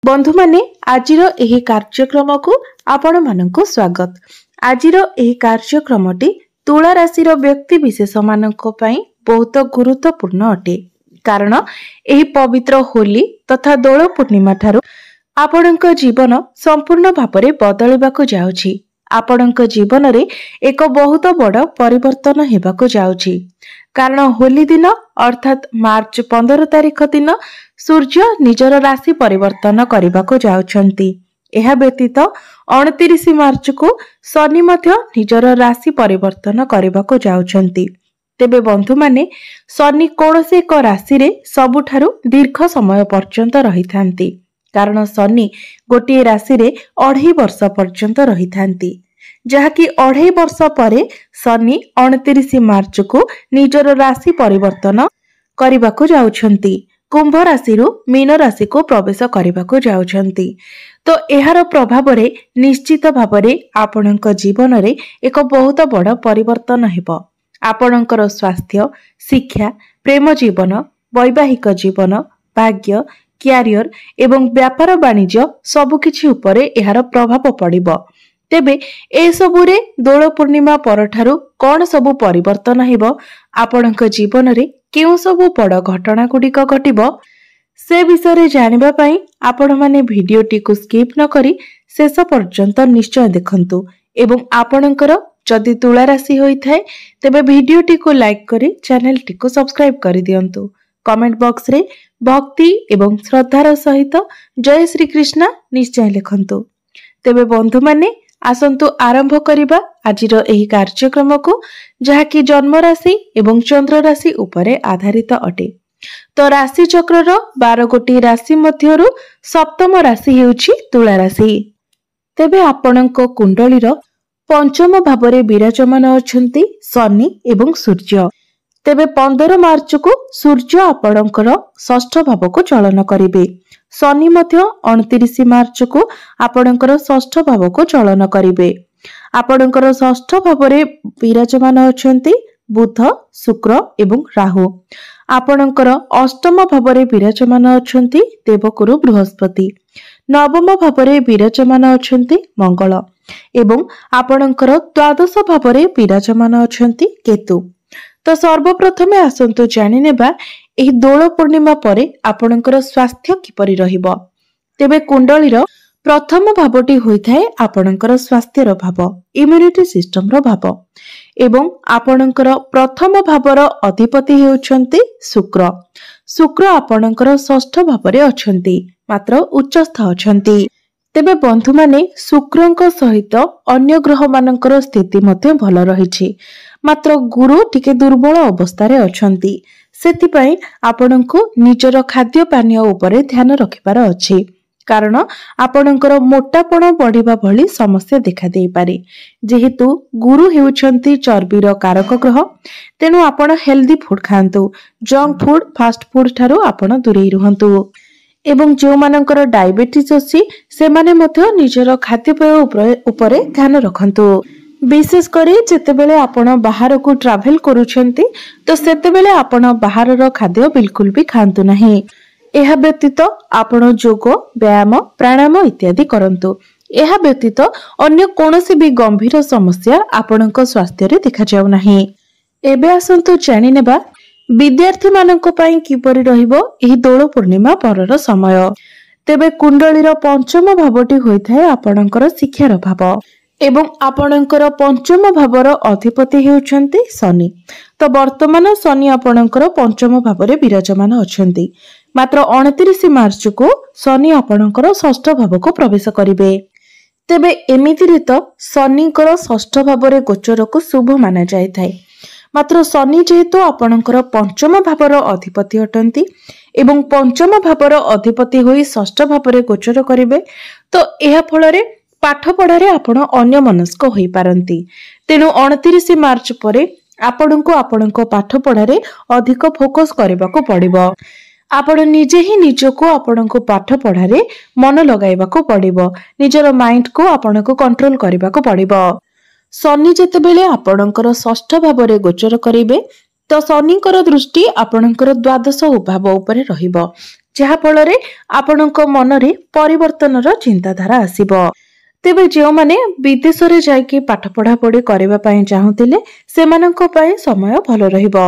बंधु माने आजिर एही कार्यक्रम को आपण मानक स्वागत। आजिर एही कार्यक्रमटी तुला राशि व्यक्ति विशेष मानक पई बहुत गुरुत्वपूर्ण अटे, कारण एही पवित्र होली तथा दोल पूर्णिमा ठारू आपणक जीवन संपूर्ण भापरे बदलिबाकु जाउछि। आपणक जीवन रे एक बहुत बड़ परिवर्तन हेबाकु जाउछि, कारण होली दिन अर्थात मार्च 15 तारिख दिन सूर्य निजर राशि परिवर्तन करबाकु जाउछंती। एहा व्यतीत 29 मार्च को शनि मध्य निजर राशि परिवर्तन करबाकु जाउछंती। तेबे बंधु माने शनि कोनोसे एक राशि रे सबुठारु दीर्घ समय पर्यंत रहिथांती, कारण शनि गोटे राशि रे 2.5 वर्ष पर्यंत रहिथांती, जहाँकि 2.5 वर्ष परे शनि 29 मार्च को निजर राशि परिवर्तन करबाकु जाउछंती। कुंभ राशि रु मीन राशि को प्रवेश करबाकु जाउछंती। तो एहार प्रभाव रे निश्चित भावरे आपणक जीवन रे एक बहुत बड़ परिवर्तन हेबो। आपणकर स्वास्थ्य, शिक्षा, प्रेम जीवन, वैवाहिक जीवन, भाग्य, क्यारियर एवं व्यापार वाणिज्य सबुकिछि उपरे एहार प्रभाव पड़िबो। तेबे ए सबुरे दोल पूर्णिमा परठारु कोन सबु परिवर्तन हेबो, आपणक जीवन रे केउ सबु बड़ घटना गुडिक घटिबो, से विषय जानिबा पई आपण माने भिडियोटी को स्किप न करी शेष पर्यंत निश्चय देखंतु। एवं आपणकर जदि तुला राशि होई थाए तेबे भिडियोटी को लाइक करी चैनल टी को सब्सक्राइब करि दियंतु। कमेंट बॉक्स रे भक्ति एवं श्रद्धार सहित जय श्री कृष्ण निश्चय लिखंतु। तेबे बंधु माने आसंतु आरंभ करिबा आजिर एही कार्यक्रम को, जहाँकि जन्म राशि एवं चंद्र राशि उपरे आधारित अटे। तो राशि चक्रर 12 गोटी राशि मध्यरु सप्तम राशि हेउछि तुला राशि। तेबे आपणक कुंडलीर पंचम भावरे विराजमान अछंती शनि एवं सूर्य। तेबे 15 मार्च को सूर्य आपणकर षष्ठ भाव को चलन करिवे। शनि मध्य 29 मार्च को आपणकर षष्ठ भाव को चलन करिवे। आपणकर षष्ठ भावरे विराजमान अछंती बुध, शुक्र एवं राहु। आपणकर अष्टम भावरे विराजमान अछंती देवगुरु बृहस्पति। नवम भावरे विराजमान अछंती मंगल एवं आपणकर द्वादश भावरे विराजमान अछंती केतु। तो सर्वप्रथमे आसंतु जानि नेबा एही दोल पूर्णिमा परे आपणकर स्वास्थ्य किपरि रहिबो। तेबे कुंडलीर प्रथम भावटी होइथाय आपणकर स्वास्थ्यर भाव, इम्युनिटी सिस्टम रो भाव, एवं आपणकर प्रथम भावर अधिपति हेउछंती शुक्र। शुक्र आपणकर षष्ठ भावरे अछंती, मात्र उच्चस्थ अछंती। तेबे बंधु माने शुक्रंक सहित अन्य ग्रह मानकर स्थिति मध्य भल रहिछि, मात्र गुरु टिके दुर्बल अवस्था रे अछंती। सेति पई आपणको निजर खाद्य पानीय उपरे ध्यान रखिबार अछि, कारण आपणकर मोटापण बढ़िबा भली समस्या देखा देई पारे। जेहेतु गुरु हेउछंती चर्बीर कारक ग्रह, तेनु आपण हेल्दी फूड खांतु। जंक फूड, फास्ट फूड ठारू आपण दूरेई रहंतु। एवं जो मानकर डायबिटीज अछि से माने मध्य निजर खाद्यपेय उपरे ध्यान रखंतु। विशेष करी जेतेबेले आपण बाहर को ट्रैवल करूछंती तो सेतेबेले आपण बाहरर खाद्य बिल्कुल भी खांतु नाही। एहा व्यतीत आपण योग, व्यायाम, प्राणायाम इत्यादि करंतु। एहा व्यतीत अन्य कोनोसी भी गंभीर समस्या आपणक स्वास्थ्य रे देखा जाउ नाही। एबे आसंतु जानि नेबा विद्यार्थी मानक पई किपरि रहिबो एही दोल पूर्णिमा परर समय। तेबे कुंडलीर पंचम भावटी होइथाय आपणकर शिक्षार भाव, एवं आपणकर पंचम भावर अधिपति हेउछंती शनि। तो वर्तमान शनि आपणकर पंचम भावरे विराजमान अछंती, मात्र 29 मार्च को शनि आपणकर षष्ठ भाव को प्रवेश करिवे। तेबे एमितिरे तो शनिकर षष्ठ भावरे गोचर को शुभ माना जायथाय, मात्र शनि जेहेतु आपणकर पंचम भावर अधिपति अटंती एवं पंचम भावर अधिपति होई षष्ठ भावरे गोचर करिवे, तो एहा फलरे पाठ पढ़ारे आपण अन्य मनस्क होई पारंती। तेनु 29 मार्च परे आपणको आपणको पाठ पढ़ारे अधिक फोकस करबाको पड़िबो। आपण निजे ही निजको आपणको पाठ पढ़ारे मन लगाइबाको पड़िबो। निजर माइंड को आपणको कंट्रोल करबाको पड़िबो। शनि जेतेबेले आपणकर षष्ठ भावरे गोचर करिवे तो शनिकर दृष्टि आपणकर द्वादश भाव उपरे रहिबो, जहा फल आपणक मनरे परिवर्तनर चिंताधारा आसीबो। तेबे जो माने विदेश रे जाइके पाठ पढ़ा पढ़ी करबा पई चाहुतिले सेमानंको पई समय भलो रहिबो।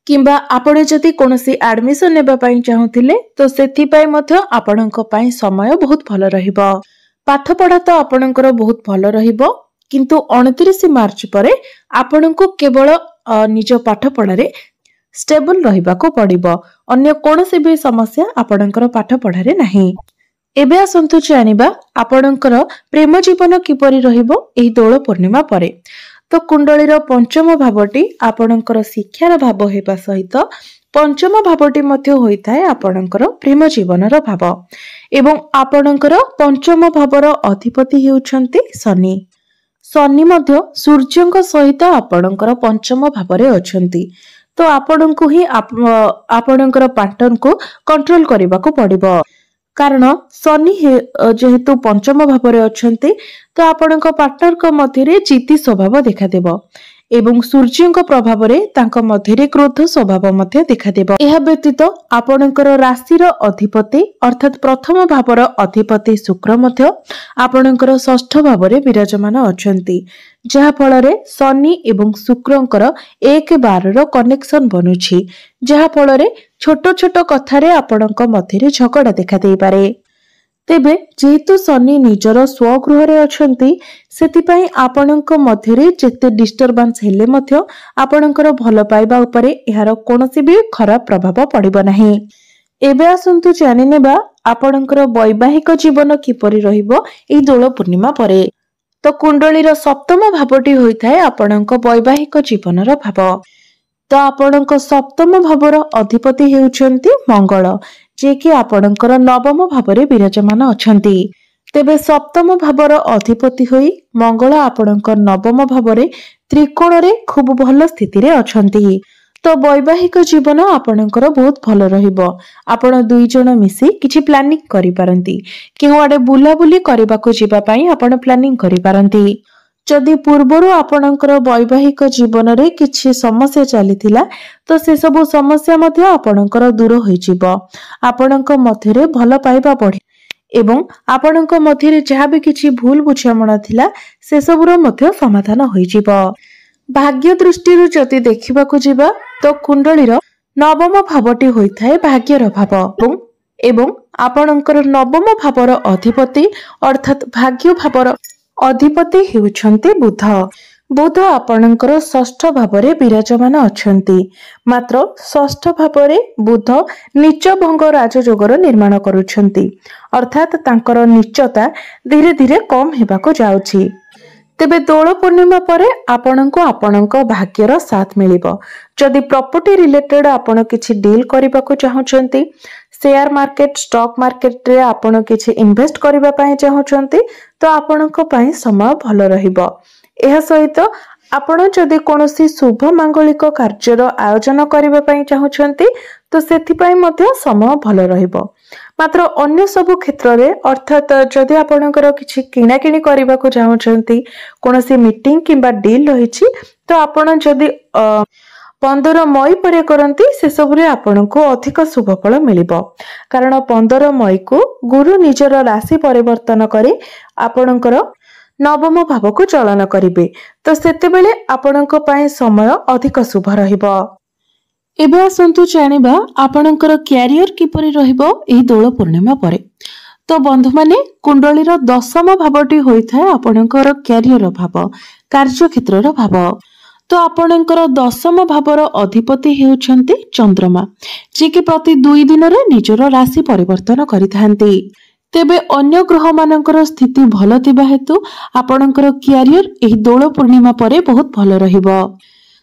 किंबा आपण जदि कोनोसी एडमिशन नेबा पई चाहुतिले तो सेथि पई मध्य आपणक पई समय बहुत भलो रहिबो। पाठ पढ़ा तो आपणकर बहुत भलो रहिबो, किंतु 29 मार्च परे आपणको केवल निज पाठ पढ़ारे स्टेबल रहिबाको पड़िबो। अन्य कोनोसी भी समस्या आपणकर पाठ पढ़ारे नाही। एबे आसंतु जानिबा आपणकर प्रेम जीवन किपरि रहिबो एही दोल पूर्णिमा परे। तो कुंडलीर पंचम भावटी आपणकर शिक्षार भाव हेबा सहित पंचम भावटी मध्य होइथाय आपणकर प्रेम जीवनर भाव एवं आपणकर पंचम भावर अधिपति हेउछंती शनि। शनि मध्य सूर्यंक सहित आपणकर पंचम भावरे अछंती। तो आपणको ही आपणकर पैटर्न को कंट्रोल करबाको पड़िबो। कारण शनि जेहेतु पंचम भाव अच्छा तो आपण पार्टनर को मध्य जिद्दी स्वभाव देखा देबो एवं सूर्य प्रभाव मध्य क्रोध स्वभाव देखादेव। यह व्यतीत आपणकर राशिर अधिपति अर्थात प्रथम भावर अधिपति शुक्र मध्य आपणकर षष्ठ भाव विराजमान अछंती, जहा फल शनि एवं शुक्रंकर 1-12 कनेक्शन बनुछि, जहा फल छोट छोट कथारे आपणक मध्य झगड़ा देखा देई पारे। तेबे जेहेतु शनि निजर स्वगृह रे अछंती सेतिपई आपणक मध्यरे जेते डिस्टर्बेंस हेले मध्य आपणकर भल पाइबा उपरे एहार कोनोसी भी खराब प्रभाव पड़िबो नाही। एबे आसंतु जानि नेबा आपणकर वैवाहिक जीवन किपरि रहिबो एई दोल पूर्णिमा परे। तो कुंडलीर सप्तम भावटी होइथाय आपणक वैवाहिक जीवनर भाव। तो आपणक सप्तम भावर अधिपति हेउछंती मंगल, जे कि आपणकर नवम भावरे विराजमान अछंती। तेबे सप्तम भावर अधिपति होई मंगल आपणकर नवम भावरे त्रिकोण रे खूब भल स्थिति रे अछंती। तो वैवाहिक जीवन आपणकर बहुत भल रहिबो। आपण दुई जण मिसी किछि प्लानिंग करि पारंती, केउ आडे बुलाबुली करबाको जिबा पई आपण प्लानिंग करि पारंती। जदि पूर्वरु आपणकर वैवाहिक जीवन रे किछि समस्या चलीथिला तो से सब समस्या मध्य आपणकर दूर होई जिवो। आपणक मध्यरे भल पाइबा बढ़ी एवं आपणक मध्यरे जहा भी किछि भूल बुझामणा थिला से सबुर मध्य समाधान होई जिवो। भाग्य दृष्टि जदि देखिबाकू जिबा तो कुंडलीर नवम भावटी होइथाय भाग्यर भाव एवं आपणकर नवम भावर अधिपति अर्थात भाग्य भावर अधिपति हेउछंती बुध। बुध आपणकर षष्ठ भावरे विराजमान अछंती, मात्र षष्ठ भावरे बुध नीच भंग राजयोगर निर्माण करुछंती, अर्थात तांकर नीचता धीरे धीरे कम हेबाको जाउछि। तेबे दोल पूर्णिमा परे आपणको आपणक भाग्यर साथ मिलिबो। जदि प्रॉपर्टी रिलेटेड आपण किछि डील करबाको चाहुछंती, शेयर मार्केट स्टॉक मार्केट रे आपण किछि इन्वेस्ट करबा पई चाहुछंती तो आपणको पई समय भलो रहिबो। एहा सहित आपण जदि कोनोसी शुभ मांगलिक कार्यर आयोजन करबा पई चाहुछंती तो सेथि पई मध्ये समय भलो रहिबो। मात्र अन्य सब क्षेत्र रे अर्थात जदि आपणकर किछि किना किनी करबाको चाहुछंती, कोनोसी मीटिंग किबा डील रहिछि तो आपण जदि 15 मई पर करंती से सब रे आपनको अधिक शुभ फल मिलिबो। कारण 15 मई को गुरु निजर राशि परिवर्तन करे आपणकर नवम भाव को चलन करिवे, तो सेते बेले आपणको पई समय अधिक शुभ रहिबो। एबे आसंतु जानिबा आपणकर कैरियर किपरि रहिबो एही दोल पूर्णिमा परे। तो बंधु माने कुंडलीर दशम भावटी होइथाय आपणकर कैरियर भाव, कार्य क्षेत्रर भाव। तो आपणकर दशम भावर अधिपति हेउछंती चंद्रमा, जे कि प्रति 2 दिन रे निजर राशि परिवर्तन करिथांती। तेबे अन्य ग्रह मानकर स्थिति भल थिबा हेतु आपणकर कैरियर एही दोल पूर्णिमा परे बहुत भल रहिबो।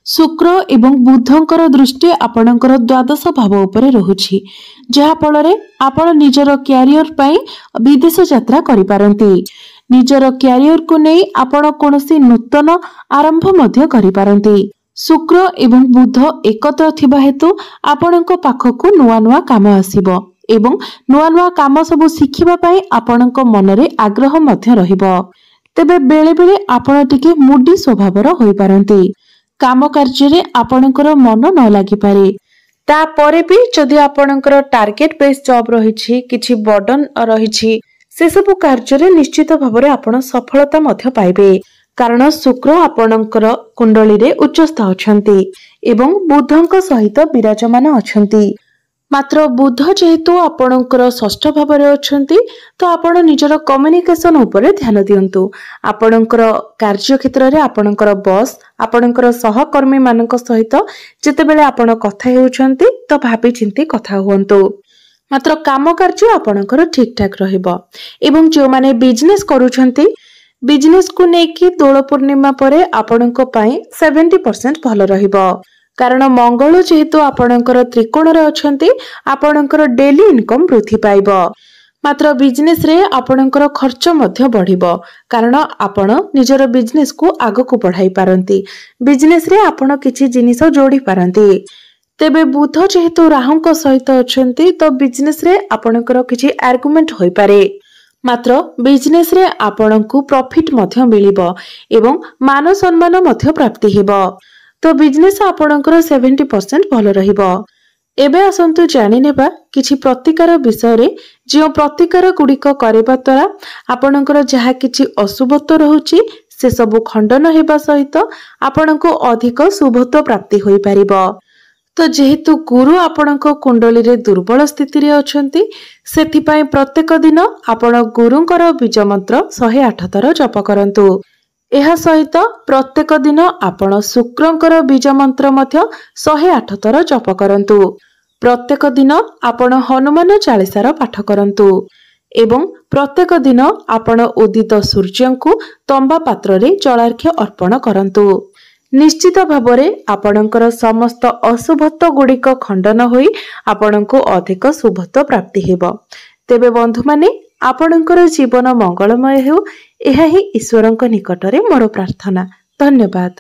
शुक्र एवं बुधंकर दृष्टि आपणकर द्वादश भाव उपरे रहुछि, जहा फल आपण निजर कैरियर पई विदेश यात्रा करि पारंती। निजर कैरियर को नहीं आपण कोनोसी नूतन आरंभ मध्य करि पारंती। शुक्र एवं बुध एकत्र थिबा हेतु आपणक पाखकु नुआ नुआ काम आसीबो एवं नुआ नुआ काम सब शिखिबा पई आपणक मनरे आग्रह मध्य रहिबो। तेबे बेले बेले आपण टिके मुडी स्वभावर होई पारंती। काम कार्य रे आपणकर मन न लागि पारे। तापरे भी जदि आपणकर टार्गेट बेस्ड जॉब रही किछि बर्डन रही से सब कार्य निश्चित भाव में आपण सफलता मध्य पाइबे कारण शुक्र आपणकर कुंडली रे उच्चस्थ अछंती एवं बुधंक सहित विराजमान अछंती। मात्र बुध जेहेतु आपणकर षष्ठ भाव में अछंती तो आपण निजर कम्युनिकेशन उपरे ध्यान दियंतु। आपणकर कार्य क्षेत्र रे आपणकर बॉस आपणकर सहकर्मी मानक सहित जेतेबेले आपण कथा हेउछंती तो भाबी चिंती कथा हुअंतु। मात्र काम कार्य आपणकर ठीक ठाक रहिबो एवं जो माने बिजनेस करूछंती बिजनेस को नेकी दोल पूर्णिमा परे आपणको पई 70% भल रहिबो कारण मंगल जेहेतु आपणकर त्रिकोण रे अछंती आपणकर डेली इनकम वृद्धि पाइबो। मात्र बिजनेस रे आपणकर खर्च मध्य बढ़िबो कारण आपण निजर बिजनेस को आगो को बढ़ाई पारंती। बिजनेस रे आपण किछि जिनिस जोड़ी पारंती। तेबे बुध जेहेतु राहुंक सहित अछंती तो बिजनेस रे आपणकर किछि आर्गुमेंट होई पारे मात्र बिजनेस रे आपणकु प्रॉफिट मध्य मिलिबो एवं मान सम्मान मध्य प्राप्ति हेबो तो बिजनेस आपणकर 70% भल रहिबो। एबे आसंतु जानि नेबा किछि प्रतिकार विषय रे जे प्रतिकार गुडिक करबा द्वारा आपणकर जहा किछि अशुभत्व रहउची से सब खंडन हेबा सहित आपणको अधिक शुभत्व प्राप्ति होई परिबो। तो जेहेतु गुरु आपणक कुंडली रे दुर्बल स्थिति रे अछंती सेथिपाई प्रत्येक दिन आपण गुरुंकर बीज मंत्र 108 थर जप करंतु। एहा सहित प्रत्येक दिन आपण शुक्रंकर बीज मंत्र मध्य 108 थर जप करंतु। प्रत्येक दिन आपण हनुमान चालीसार पाठ करंतु एवं प्रत्येक दिन आपण उदित सूर्यंकु तंबा पात्र रे जलार्घ्य अर्पण करंतु। निश्चित भावरे आपणकर समस्त अशुभत्व गुड़िक खंडन होई आपणको अधिक शुभत्व प्राप्ति हेबो। तेबे बंधु माने आपणकर जीवन मंगलमय हेउ एहा ही ईश्वरंक निकटरे मोर प्रार्थना। धन्यवाद।